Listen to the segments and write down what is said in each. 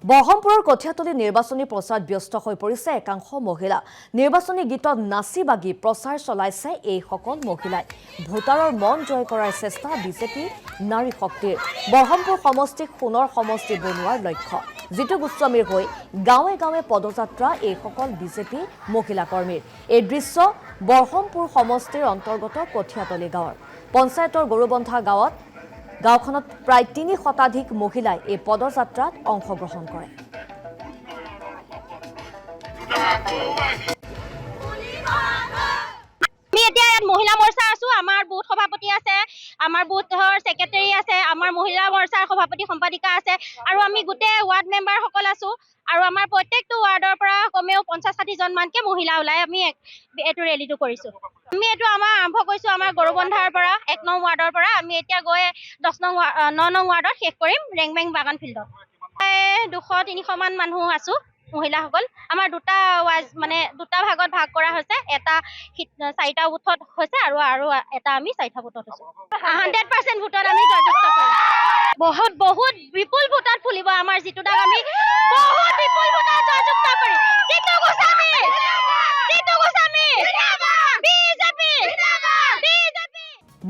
বহৰমপুৰৰ কঠিয়াতলী নিৰ্বাচনী প্ৰচাৰত ব্যস্ত হৈ পৰিছে একাংশ মহিলা। নিৰ্বাচনী গীতত নাচি বাগি প্ৰচাৰ চলাইছে এই সকল মহিলাই। ভোটাৰৰ মন জয় কৰাৰ চেষ্টা বিজেপি নাৰী শক্তিৰ। বহৰমপুৰ সমষ্টিক সোণৰ সমষ্টি বনোৱাৰ লক্ষ্য। জিতু গোস্বামীৰ হৈ গাঁৱে গাঁৱে পদযাত্ৰা এই সকল বিজেপি মহিলা কৰ্মীৰ। এই দৃশ্য বহৰমপুৰ সমষ্টিৰ অন্তৰ্গত কঠিয়াতলী গাঁৱৰ। পঞ্চায়তৰ গৰুবন্ধা গাঁওখনত প্ৰায় ৩ শতাধিক মহিলাই এই পদযাত্ৰাত অংশগ্ৰহণ কৰে। আমি এতিয়া মহিলা মৰ্চা আছো, আমাৰ বুথ সভাপতি আছে, আমাৰ বুথৰ সেক্ৰেটাৰী আছে, আমাৰ মহিলা মৰ্চাৰ সভাপতি সম্পাদিকা আছে আৰু আমি গোটেই ৱাৰ্ড মেম্বাৰ সকল আছো আৰু আমাৰ প্ৰত্যেকটো ৱাৰ্ডৰ পৰা কমেও ৫০-৬০ জন মানকে মহিলা ওলাই আমি এইটো ৰেলীটো কৰিছো। আমি এইটো আমাৰ আৰম্ভ কৰিছো আমাৰ গৰুবন্ধাৰ পৰা ১ নং ৱাৰ্ডৰ পৰা আমি এতিয়া গৈ ৯ নং ৱাৰ্ডত শেষ কৰিম ৰেংবেং বাগান ফিল্ডত। ২০০-৩০০ মান মানুহ আছো মহিলাসকল। আমাৰ দুটা ভাগত ভাগ কৰা হৈছে, এটা ৪টা বুথত হৈছে আৰু এটা আমি ৪টা বুথত হৈছে। 100% ভোটত আমি জয়যুক্ত কৰিম। বহুত বিপুল ভোটত ফুলিব আমাৰ জিতু দাক আমি বহুত বিপুল ভোটত জয়যুক্ত কৰিম। জিতু গোস্বামী বিজেপি।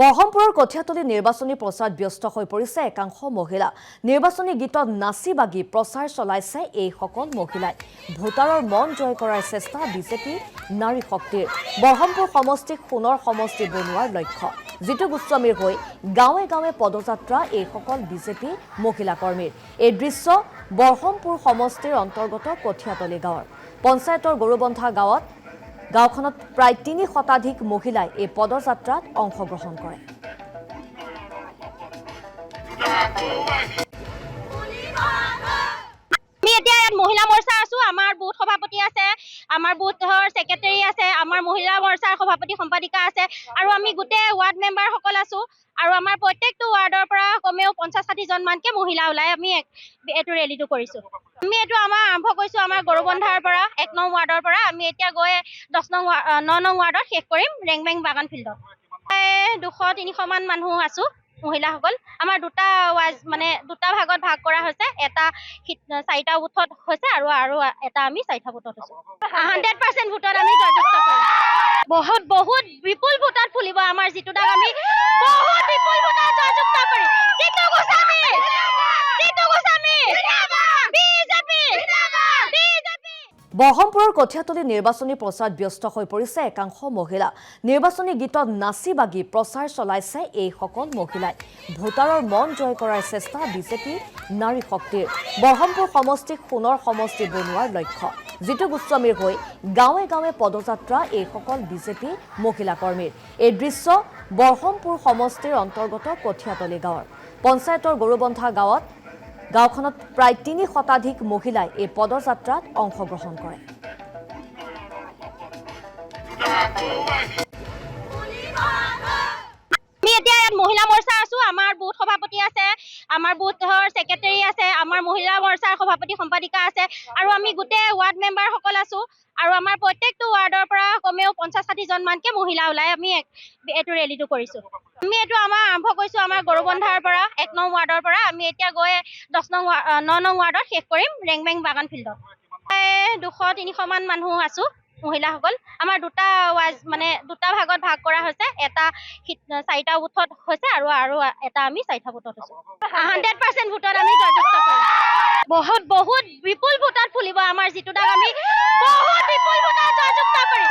বহৰমপুৰৰ কঠিয়াতলী নিৰ্বাচনী প্ৰচাৰত ব্যস্ত হৈ পৰিছে একাংশ মহিলা। নিৰ্বাচনী গীতত নাচি বাগি প্ৰচাৰ চলাইছে এই সকল মহিলাই। ভোটাৰৰ মন জয় কৰাৰ চেষ্টা বিজেপি নাৰী শক্তিৰ। বহৰমপুৰ সমষ্টিক সোণৰ সমষ্টি বনোৱাৰ লক্ষ্য। জিতু গোস্বামীৰ হৈ গাঁৱে গাঁৱে পদযাত্ৰা এই সকল বিজেপি মহিলা কৰ্মীৰ। এই দৃশ্য বহৰমপুৰ সমষ্টিৰ অন্তৰ্গত কঠিয়াতলী গাঁৱৰ। পঞ্চায়তৰ গৰুবন্ধা গাঁওখনত প্ৰায় ৩ শতাধিক মহিলাই এই পদযাত্ৰাত অংশগ্ৰহণ কৰে। আমি এতিয়া মহিলা মৰ্চা আছো, আমাৰ বুথ সভাপতি আছে, আমাৰ বুথৰ সেক্ৰেটাৰী আছে, আমাৰ মহিলা মৰ্চাৰ সভাপতি সম্পাদিকা আছে আৰু আমি গোটেই ৱাৰ্ড মেম্বাৰ সকল আছো আৰু আমাৰ প্ৰত্যেকটো ৱাৰ্ডৰ পৰা কমেও ৫০-৬০ জন মানকে মহিলা ওলাই আমি এইটো ৰেলীটো কৰিছো। আমি এইটো আমাৰ আৰম্ভ কৰিছো আমাৰ গৰুবন্ধাৰ পৰা ১ নং ৱাৰ্ডৰ পৰা আমি এতিয়া গৈ ৯ নং ৱাৰ্ডত শেষ কৰিম ৰেংবেং বাগান ফিল্ডত। ২০০-৩০০ মান মানুহ আছো মহিলাসকল। আমাৰ দুটা ভাগত ভাগ কৰা হৈছে, এটা ৪টা বুথত হৈছে আৰু এটা আমি ৪টা বুথত হৈছে। 100% ভোটত আমি জয়যুক্ত কৰিম। বহুত বিপুল ভোটত ফুলিব আমাৰ জিতু দাক আমি বহুত বিপুল ভোটত জয়যুক্ত কৰিম। জিতু গোস্বামী বিজেপি। বহৰমপুৰৰ কঠিয়াতলী নিৰ্বাচনী প্ৰচাৰত ব্যস্ত হৈ পৰিছে একাংশ মহিলা। নিৰ্বাচনী গীতত নাচি বাগি প্ৰচাৰ চলাইছে এই সকল মহিলাই। ভোটাৰৰ মন জয় কৰাৰ চেষ্টা বিজেপি নাৰী শক্তিৰ। বহৰমপুৰ সমষ্টিক সোণৰ সমষ্টি বনোৱাৰ লক্ষ্য। জিতু গোস্বামীৰ হৈ গাঁৱে গাঁৱে পদযাত্ৰা এই সকল বিজেপি মহিলা কৰ্মীৰ। এই দৃশ্য বহৰমপুৰ সমষ্টিৰ অন্তৰ্গত কঠিয়াতলী গাঁৱৰ। পঞ্চায়তৰ গৰুবন্ধা গাঁওখনত প্ৰায় ৩ শতাধিক মহিলাই এই পদযাত্ৰাত অংশগ্ৰহণ কৰে। আমি এতিয়া মহিলা মৰ্চা আছো, আমাৰ বুথ সভাপতি আছে, আমাৰ বুথৰ সেক্ৰেটাৰী আছে, আমাৰ মহিলা মৰ্চাৰ সভাপতি সম্পাদিকা আছে আৰু আমি গোটেই ৱাৰ্ড মেম্বাৰ সকল আছো আৰু আমাৰ প্ৰত্যেকটো ৱাৰ্ডৰ পৰা কমেও ৫০-৬০ জন মানকে মহিলা ওলাই আমি এইটো ৰেলীটো কৰিছো। আমি এইটো আমাৰ আৰম্ভ কৰিছো আমাৰ গৰুবন্ধাৰ পৰা ১ নং ৱাৰ্ডৰ পৰা আমি এতিয়া গৈ ৯ নং ৱাৰ্ডত শেষ কৰিম ৰেংবেং বাগান ফিল্ডত। ২০০-৩০০ মান মানুহ আছো মহিলাসকল। আমাৰ দুটা ভাগত ভাগ কৰা হৈছে, এটা ৪টা বুথত হৈছে আৰু এটা আমি ৪টা বুথত হৈছে। 100% ভোটত আমি জয়যুক্ত কৰিম। বহুত বিপুল ভোটত ফুলিব আমাৰ জিতু দাক আমি বহুত বিপুল ভোটত জয়যুক্ত কৰিম।